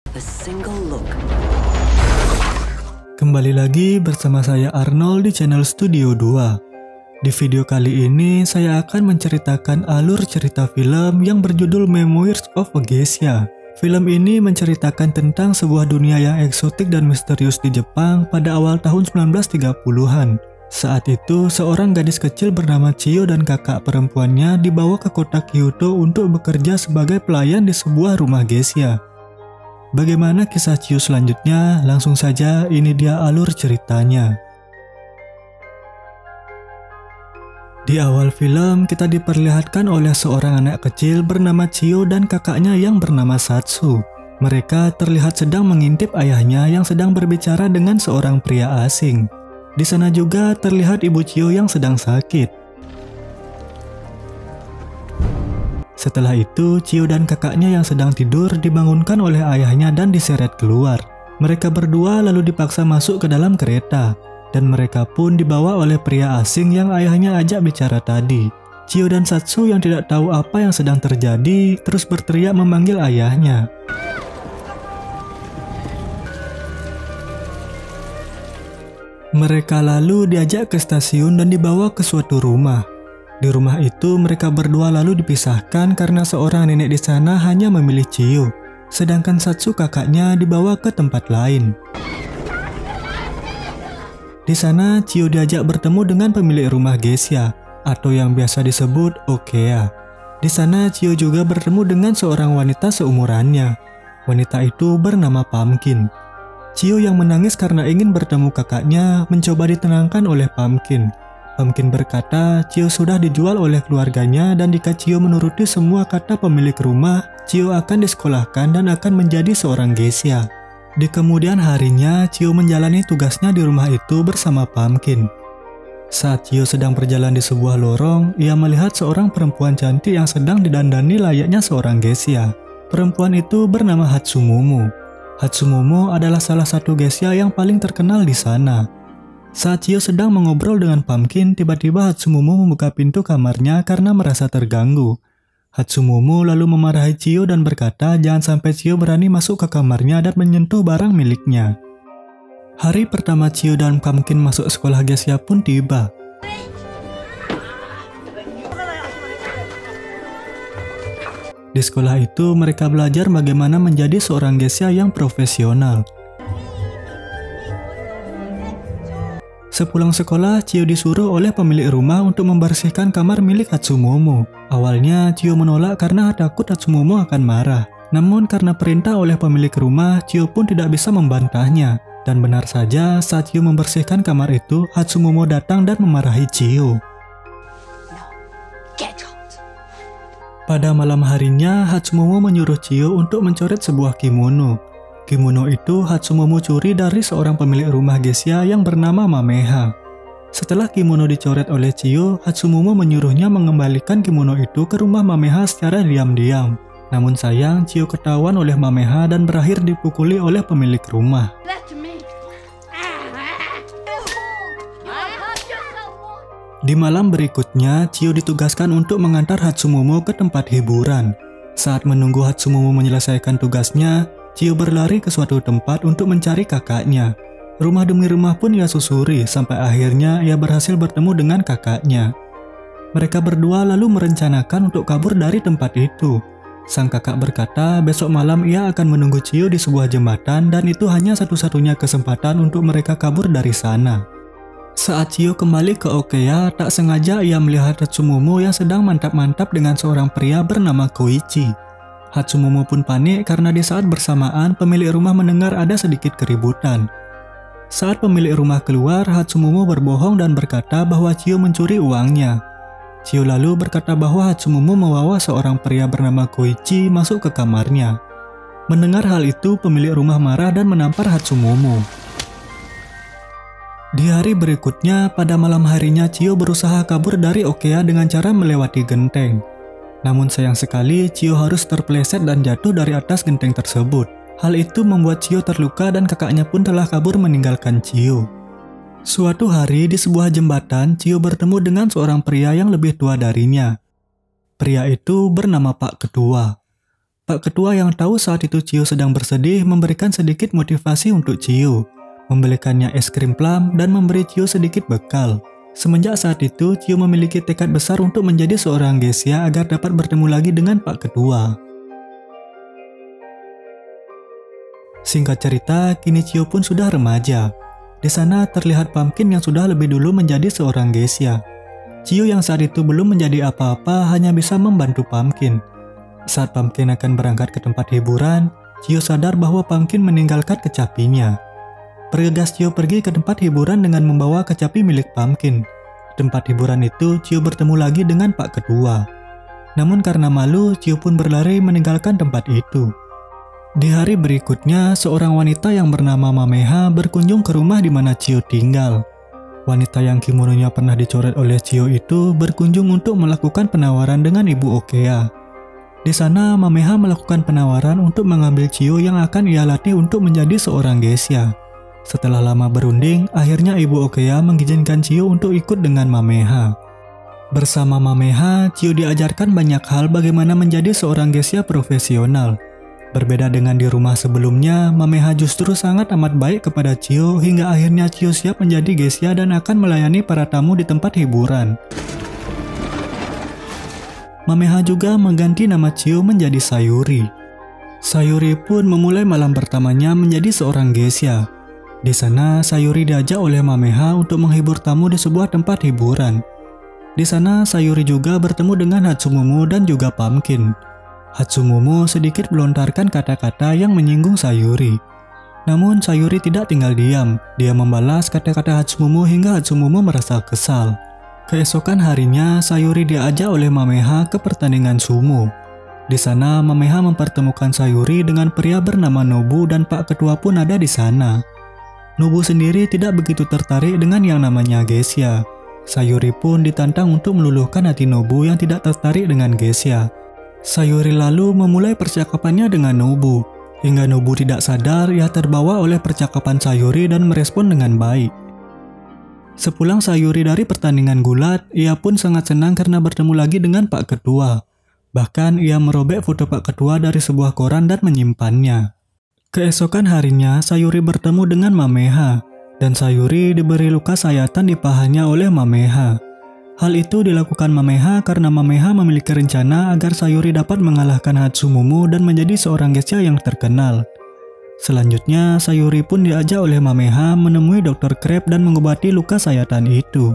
A single look. Kembali lagi bersama saya Arnold di channel Studio 2. Di video kali ini saya akan menceritakan alur cerita film yang berjudul Memoirs of a Geisha. Film ini menceritakan tentang sebuah dunia yang eksotik dan misterius di Jepang pada awal tahun 1930-an. Saat itu, seorang gadis kecil bernama Chiyo dan kakak perempuannya dibawa ke kota Kyoto untuk bekerja sebagai pelayan di sebuah rumah geisha. Bagaimana kisah Chiyo selanjutnya? Langsung saja, ini dia alur ceritanya. Di awal film, kita diperlihatkan oleh seorang anak kecil bernama Chiyo dan kakaknya yang bernama Satsu. Mereka terlihat sedang mengintip ayahnya yang sedang berbicara dengan seorang pria asing. Di sana juga terlihat ibu Chiyo yang sedang sakit. Setelah itu, Chiyo dan kakaknya yang sedang tidur dibangunkan oleh ayahnya dan diseret keluar. Mereka berdua lalu dipaksa masuk ke dalam kereta, dan mereka pun dibawa oleh pria asing yang ayahnya ajak bicara tadi. Chiyo dan Satsu yang tidak tahu apa yang sedang terjadi, terus berteriak memanggil ayahnya. Mereka lalu diajak ke stasiun dan dibawa ke suatu rumah. Di rumah itu mereka berdua lalu dipisahkan karena seorang nenek di sana hanya memilih Chiyo, sedangkan Satsu kakaknya dibawa ke tempat lain. Di sana Chiyo diajak bertemu dengan pemilik rumah geisha atau yang biasa disebut Okea. Di sana Chiyo juga bertemu dengan seorang wanita seumurannya. Wanita itu bernama Pumpkin. Chiyo yang menangis karena ingin bertemu kakaknya mencoba ditenangkan oleh Pumpkin. Pumpkin berkata Chiyo sudah dijual oleh keluarganya dan jika Chiyo menuruti semua kata pemilik rumah, Chiyo akan disekolahkan dan akan menjadi seorang geisha. Di kemudian harinya, Chiyo menjalani tugasnya di rumah itu bersama Pumpkin. Saat Chiyo sedang berjalan di sebuah lorong, ia melihat seorang perempuan cantik yang sedang didandani layaknya seorang geisha. Perempuan itu bernama Hatsumumo. Hatsumumo adalah salah satu geisha yang paling terkenal di sana. Saat Chiyo sedang mengobrol dengan Pumpkin, tiba-tiba Hatsumumo membuka pintu kamarnya karena merasa terganggu. Hatsumumo lalu memarahi Chiyo dan berkata jangan sampai Chiyo berani masuk ke kamarnya dan menyentuh barang miliknya. Hari pertama Chiyo dan Pumpkin masuk sekolah geisha pun tiba. Di sekolah itu mereka belajar bagaimana menjadi seorang geisha yang profesional. Sepulang sekolah, Chiyo disuruh oleh pemilik rumah untuk membersihkan kamar milik Hatsumumo. Awalnya, Chiyo menolak karena takut Hatsumumo akan marah. Namun karena perintah oleh pemilik rumah, Chiyo pun tidak bisa membantahnya. Dan benar saja, saat Chiyo membersihkan kamar itu, Hatsumumo datang dan memarahi Chiyo. Pada malam harinya, Hatsumumo menyuruh Chiyo untuk mencoret sebuah kimono. Kimono itu Hatsumumo curi dari seorang pemilik rumah geisha yang bernama Mameha. Setelah kimono dicoret oleh Chiyo, Hatsumumo menyuruhnya mengembalikan kimono itu ke rumah Mameha secara diam-diam. Namun sayang, Chiyo ketahuan oleh Mameha dan berakhir dipukuli oleh pemilik rumah. Di malam berikutnya, Chiyo ditugaskan untuk mengantar Hatsumumo ke tempat hiburan. Saat menunggu Hatsumumo menyelesaikan tugasnya, Chiyo berlari ke suatu tempat untuk mencari kakaknya. Rumah demi rumah pun ia susuri, sampai akhirnya ia berhasil bertemu dengan kakaknya. Mereka berdua lalu merencanakan untuk kabur dari tempat itu. Sang kakak berkata besok malam ia akan menunggu Chiyo di sebuah jembatan dan itu hanya satu-satunya kesempatan untuk mereka kabur dari sana. Saat Chiyo kembali ke Okea, tak sengaja ia melihat Hatsumumo yang sedang mantap-mantap dengan seorang pria bernama Koichi. Hatsumumo pun panik karena di saat bersamaan pemilik rumah mendengar ada sedikit keributan. Saat pemilik rumah keluar, Hatsumumo berbohong dan berkata bahwa Chiyo mencuri uangnya. Chiyo lalu berkata bahwa Hatsumumo membawa seorang pria bernama Koichi masuk ke kamarnya. Mendengar hal itu, pemilik rumah marah dan menampar Hatsumumo. Di hari berikutnya, pada malam harinya Chiyo berusaha kabur dari Okea dengan cara melewati genteng. Namun sayang sekali, Chiyo harus terpeleset dan jatuh dari atas genteng tersebut. Hal itu membuat Chiyo terluka dan kakaknya pun telah kabur meninggalkan Chiyo. Suatu hari di sebuah jembatan, Chiyo bertemu dengan seorang pria yang lebih tua darinya. Pria itu bernama Pak Ketua. Pak Ketua yang tahu saat itu Chiyo sedang bersedih memberikan sedikit motivasi untuk Chiyo, membelikannya es krim plum dan memberi Chiyo sedikit bekal. Semenjak saat itu, Chiyo memiliki tekad besar untuk menjadi seorang geisha agar dapat bertemu lagi dengan Pak Ketua. Singkat cerita, kini Chiyo pun sudah remaja. Di sana terlihat Pumpkin yang sudah lebih dulu menjadi seorang geisha. Chiyo yang saat itu belum menjadi apa-apa hanya bisa membantu Pumpkin. Saat Pumpkin akan berangkat ke tempat hiburan, Chiyo sadar bahwa Pumpkin meninggalkan kecapinya. Bergegas Chiyo pergi ke tempat hiburan dengan membawa kecapi milik Pumpkin. Di tempat hiburan itu, Chiyo bertemu lagi dengan Pak Ketua. Namun karena malu, Chiyo pun berlari meninggalkan tempat itu. Di hari berikutnya, seorang wanita yang bernama Mameha berkunjung ke rumah di mana Chiyo tinggal. Wanita yang kimononya pernah dicoret oleh Chiyo itu berkunjung untuk melakukan penawaran dengan Ibu Okea. Di sana, Mameha melakukan penawaran untuk mengambil Chiyo yang akan ia latih untuk menjadi seorang geisha. Setelah lama berunding, akhirnya Ibu Okea mengizinkan Chiyo untuk ikut dengan Mameha. Bersama Mameha, Chiyo diajarkan banyak hal bagaimana menjadi seorang geisha profesional. Berbeda dengan di rumah sebelumnya, Mameha justru sangat amat baik kepada Chiyo hingga akhirnya Chiyo siap menjadi geisha dan akan melayani para tamu di tempat hiburan. Mameha juga mengganti nama Chiyo menjadi Sayuri. Sayuri pun memulai malam pertamanya menjadi seorang geisha. Di sana, Sayuri diajak oleh Mameha untuk menghibur tamu di sebuah tempat hiburan. Di sana, Sayuri juga bertemu dengan Hatsumumu dan juga Pumpkin. Hatsumumu sedikit melontarkan kata-kata yang menyinggung Sayuri. Namun, Sayuri tidak tinggal diam. Dia membalas kata-kata Hatsumumu hingga Hatsumumu merasa kesal. Keesokan harinya, Sayuri diajak oleh Mameha ke pertandingan sumo. Di sana, Mameha mempertemukan Sayuri dengan pria bernama Nobu dan Pak Ketua pun ada di sana. Nobu sendiri tidak begitu tertarik dengan yang namanya geisha. Sayuri pun ditantang untuk meluluhkan hati Nobu yang tidak tertarik dengan geisha. Sayuri lalu memulai percakapannya dengan Nobu. Hingga Nobu tidak sadar, ia terbawa oleh percakapan Sayuri dan merespon dengan baik. Sepulang Sayuri dari pertandingan gulat, ia pun sangat senang karena bertemu lagi dengan Pak Ketua. Bahkan ia merobek foto Pak Ketua dari sebuah koran dan menyimpannya. Keesokan harinya, Sayuri bertemu dengan Mameha, dan Sayuri diberi luka sayatan di pahanya oleh Mameha. Hal itu dilakukan Mameha karena Mameha memiliki rencana agar Sayuri dapat mengalahkan Hatsumumu dan menjadi seorang geisha yang terkenal. Selanjutnya, Sayuri pun diajak oleh Mameha menemui Dr. Crab dan mengobati luka sayatan itu.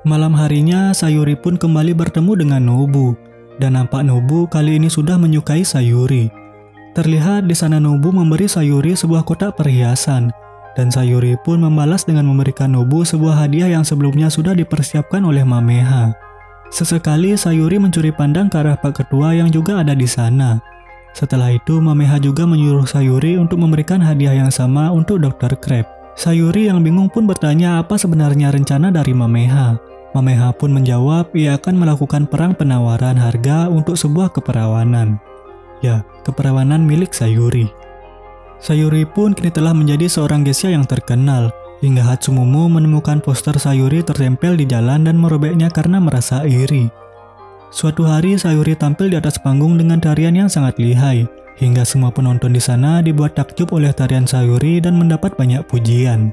Malam harinya, Sayuri pun kembali bertemu dengan Nobu. Dan nampak Nobu kali ini sudah menyukai Sayuri. Terlihat di sana Nobu memberi Sayuri sebuah kotak perhiasan. Dan Sayuri pun membalas dengan memberikan Nobu sebuah hadiah yang sebelumnya sudah dipersiapkan oleh Mameha. Sesekali Sayuri mencuri pandang ke arah Pak Ketua yang juga ada di sana. Setelah itu, Mameha juga menyuruh Sayuri untuk memberikan hadiah yang sama untuk Dr. Crab. Sayuri yang bingung pun bertanya apa sebenarnya rencana dari Mameha. Mameha pun menjawab ia akan melakukan perang penawaran harga untuk sebuah keperawanan. Ya, keperawanan milik Sayuri. Sayuri pun kini telah menjadi seorang geisha yang terkenal. Hingga Hatsumumu menemukan poster Sayuri tertempel di jalan dan merobeknya karena merasa iri. Suatu hari Sayuri tampil di atas panggung dengan tarian yang sangat lihai, hingga semua penonton di sana dibuat takjub oleh tarian Sayuri dan mendapat banyak pujian.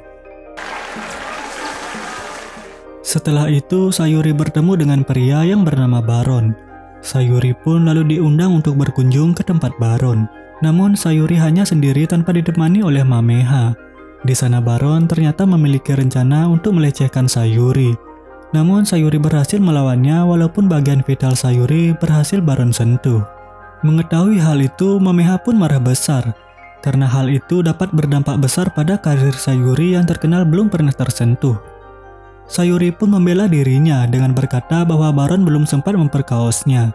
Setelah itu, Sayuri bertemu dengan pria yang bernama Baron. Sayuri pun lalu diundang untuk berkunjung ke tempat Baron. Namun Sayuri hanya sendiri tanpa ditemani oleh Mameha. Di sana Baron ternyata memiliki rencana untuk melecehkan Sayuri. Namun Sayuri berhasil melawannya walaupun bagian vital Sayuri berhasil Baron sentuh. Mengetahui hal itu, Mameha pun marah besar. Karena hal itu dapat berdampak besar pada karir Sayuri yang terkenal belum pernah tersentuh. Sayuri pun membela dirinya dengan berkata bahwa Baron belum sempat memperkaosnya.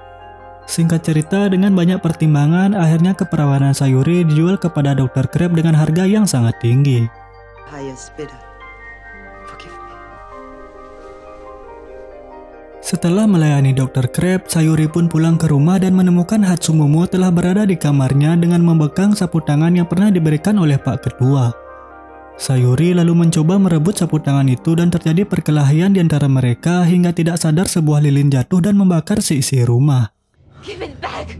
Singkat cerita, dengan banyak pertimbangan, akhirnya keperawanan Sayuri dijual kepada Dr. Crab dengan harga yang sangat tinggi. Setelah melayani Dr. Crab, Sayuri pun pulang ke rumah dan menemukan Hatsumumu telah berada di kamarnya dengan memegang sapu tangan yang pernah diberikan oleh Pak Ketua. Sayuri lalu mencoba merebut sapu tangan itu dan terjadi perkelahian di antara mereka hingga tidak sadar sebuah lilin jatuh dan membakar seisi rumah. Give it back.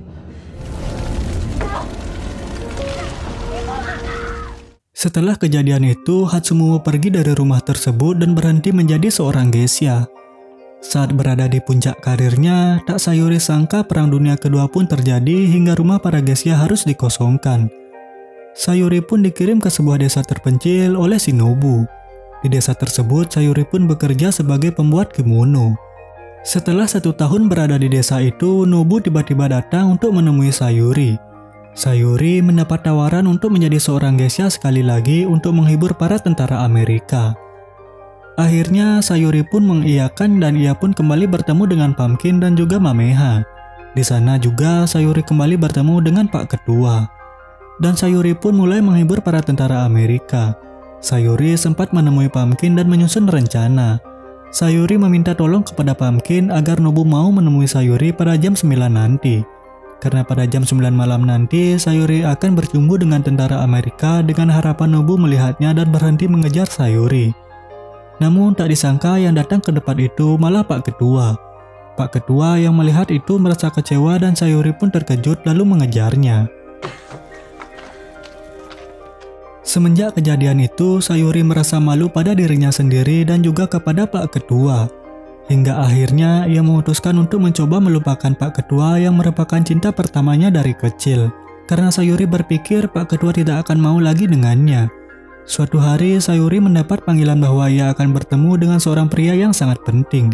Setelah kejadian itu, Hatsumomo pergi dari rumah tersebut dan berhenti menjadi seorang geisha. Saat berada di puncak karirnya, tak Sayuri sangka Perang Dunia Kedua pun terjadi hingga rumah para geisha harus dikosongkan. Sayuri pun dikirim ke sebuah desa terpencil oleh Shinobu. Di desa tersebut, Sayuri pun bekerja sebagai pembuat kimono. Setelah 1 tahun berada di desa itu, Nobu tiba-tiba datang untuk menemui Sayuri. Sayuri mendapat tawaran untuk menjadi seorang geisha sekali lagi untuk menghibur para tentara Amerika. Akhirnya Sayuri pun mengiyakan dan ia pun kembali bertemu dengan Pumpkin dan juga Mameha. Di sana juga Sayuri kembali bertemu dengan Pak Ketua. Dan Sayuri pun mulai menghibur para tentara Amerika. Sayuri sempat menemui Pumpkin dan menyusun rencana. Sayuri meminta tolong kepada Pumpkin agar Nobu mau menemui Sayuri pada jam 9 nanti. Karena pada jam 9 malam nanti, Sayuri akan berjumpa dengan tentara Amerika dengan harapan Nobu melihatnya dan berhenti mengejar Sayuri. Namun tak disangka yang datang ke depan itu malah Pak Ketua. Pak Ketua yang melihat itu merasa kecewa dan Sayuri pun terkejut lalu mengejarnya. Semenjak kejadian itu, Sayuri merasa malu pada dirinya sendiri dan juga kepada Pak Ketua. Hingga akhirnya ia memutuskan untuk mencoba melupakan Pak Ketua yang merupakan cinta pertamanya dari kecil. Karena Sayuri berpikir Pak Ketua tidak akan mau lagi dengannya. Suatu hari Sayuri mendapat panggilan bahwa ia akan bertemu dengan seorang pria yang sangat penting.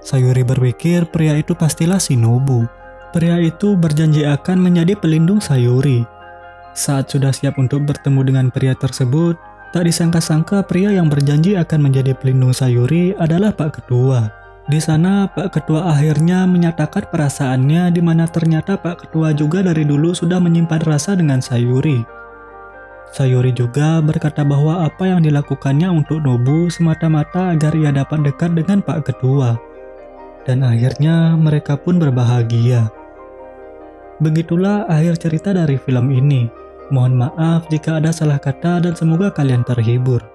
Sayuri berpikir pria itu pastilah Shinobu. Pria itu berjanji akan menjadi pelindung Sayuri. Saat sudah siap untuk bertemu dengan pria tersebut, tak disangka-sangka pria yang berjanji akan menjadi pelindung Sayuri adalah Pak Ketua. Di sana, Pak Ketua akhirnya menyatakan perasaannya di mana ternyata Pak Ketua juga dari dulu sudah menyimpan rasa dengan Sayuri. Sayuri juga berkata bahwa apa yang dilakukannya untuk Nobu semata-mata agar ia dapat dekat dengan Pak Ketua. Dan akhirnya mereka pun berbahagia. Begitulah akhir cerita dari film ini. Mohon maaf jika ada salah kata dan semoga kalian terhibur.